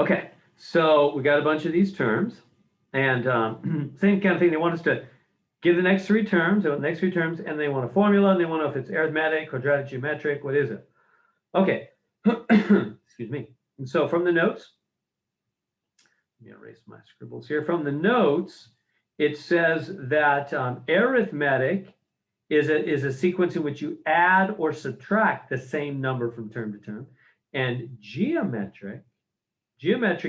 Okay, so we got a bunch of these terms, and same kind of thing. They want us to give the next three terms, and they want a formula, and they want to know if it's arithmetic, quadratic, geometric, what is it? Okay, excuse me. And so from the notes, let me erase my scribbles here. From the notes, it says that arithmetic is a sequence in which you add or subtract the same number from term to term, and geometric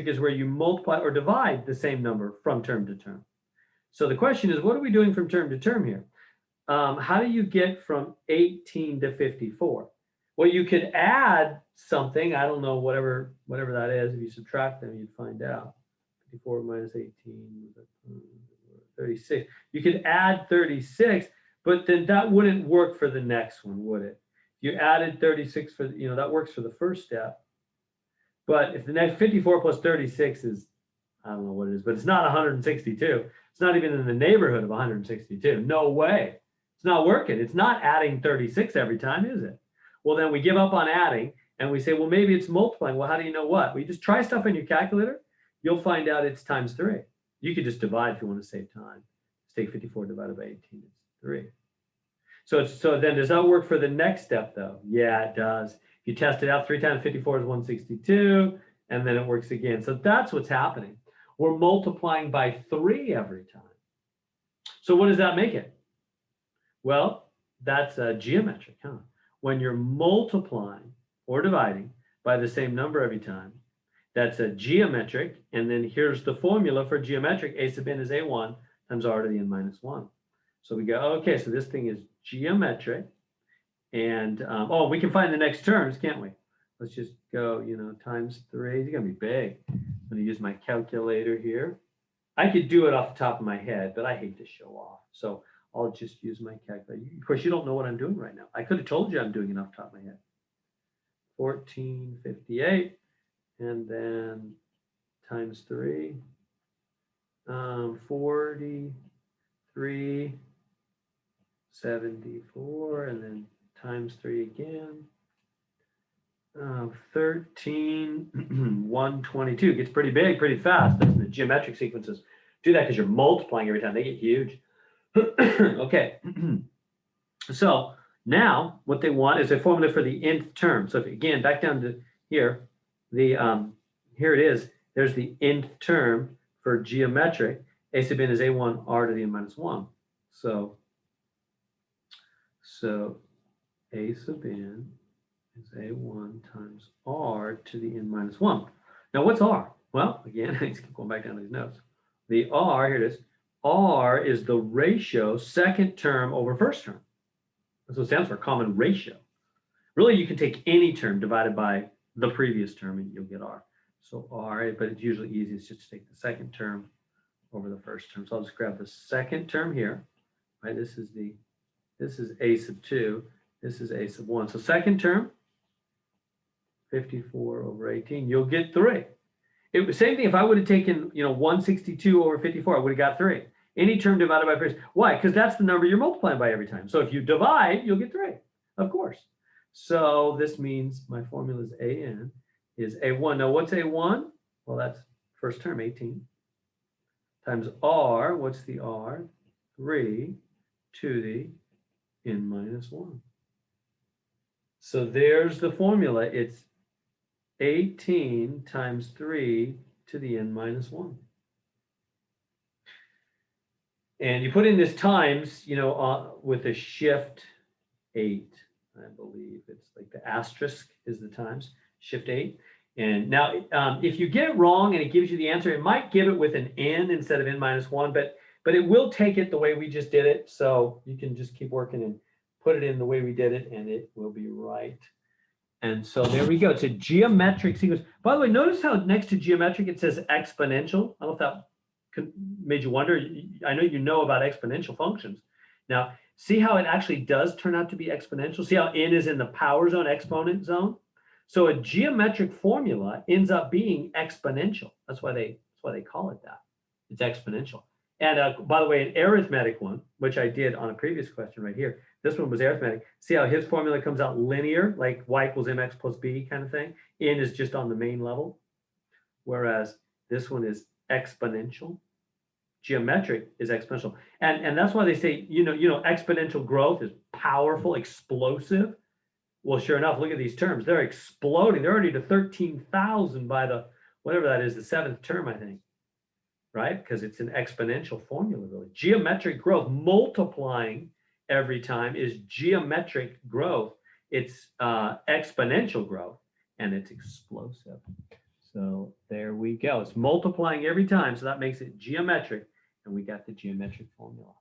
is where you multiply or divide the same number from term to term. So the question is, what are we doing from term to term here? How do you get from 18 to 54? Well, you could add something. I don't know, whatever that is. If you subtract them, you'd find out. 54 minus 18, 36. You could add 36, but then that wouldn't work for the next one, would it? You added 36 for, that works for the first step. But if the next 54 plus 36 is, I don't know what it is, but it's not 162. It's not even in the neighborhood of 162. No way. It's not working. It's not adding 36 every time, is it? Well, then we give up on adding and we say, well, maybe it's multiplying. Well, how do you know what? Well, you just try stuff on your calculator. You'll find out it's times 3. You could just divide if you want to save time. Let's take 54 divided by 18. It's 3. So then does that work for the next step, though? Yeah, it does. If you test it out, 3 times 54 is 162, and then it works again. So that's what's happening. We're multiplying by 3 every time. So what does that make it? Well, that's geometric, huh? When you're multiplying or dividing by the same number every time, that's a geometric. And then here's the formula for geometric. A sub n is a1 times r to the n minus 1. So we go, okay, so this thing is geometric. And, we can find the next terms, can't we? Let's just go, times 3. It's going to be big. I'm going to use my calculator here. I could do it off the top of my head, but I hate to show off. So I'll just use my calculator. Of course, you don't know what I'm doing right now. I could have told you I'm doing it off the top of my head. 1458, and then times 3, 43, 74, and then times 3 again. 13, 122. Gets pretty big, pretty fast. The geometric sequences do that because you're multiplying every time. They get huge. Okay. So now what they want is a formula for the nth term. So if, again, back down to here, here it is. There's the nth term for geometric. A sub n is a1 r to the n minus 1. So a sub n is a1 times r to the n minus 1. Now what's r? Well, again, I keep going back down to these notes. The r, here it is. R is the ratio second term over first term. That's what it stands for, common ratio. Really, you can take any term divided by the previous term and you'll get r. So r, but it's usually easiest just to take the second term over the first term. So I'll just grab the second term here. Right, this is a sub 2. This is a sub 1. So second term, 54 over 18, you'll get 3. It was same thing if I would have taken, 162 over 54, I would have got 3. Any term divided by 3. Why? Because that's the number you're multiplying by every time. So if you divide, you'll get 3, of course. So this means my formula is an is a1. Now what's a1? Well, that's first term, 18, times r. What's the r? 3 to the n minus 1. So there's the formula. It's 18 times 3 to the n minus 1. And you put in this times, with a shift 8, I believe. It's like the asterisk is the times, shift 8. And now, if you get it wrong and it gives you the answer, it might give it with an n instead of n minus 1, but it will take it the way we just did it. So you can just keep working and put it in the way we did it, and it will be right. And so there we go. It's a geometric sequence. By the way, notice how next to geometric it says exponential. I don't know if that made you wonder. I know you know about exponential functions. Now, see how it actually does turn out to be exponential? See how n is in the power zone, exponent zone? So a geometric formula ends up being exponential. That's why they call it that. It's exponential. And by the way, an arithmetic one, which I did on a previous question right here, this one was arithmetic. See how his formula comes out linear, like y equals mx plus b kind of thing? N is just on the main level. whereas this one is exponential. Geometric is exponential. And that's why they say, exponential growth is powerful, explosive. Well, sure enough, look at these terms. They're exploding. They're already to 13,000 by the, whatever that is, the seventh term, I think, right? Because it's an exponential formula, really. Geometric growth, multiplying every time, is geometric growth. It's exponential growth, and it's explosive. So there we go. It's multiplying every time, so that makes it geometric, and we got the geometric formula.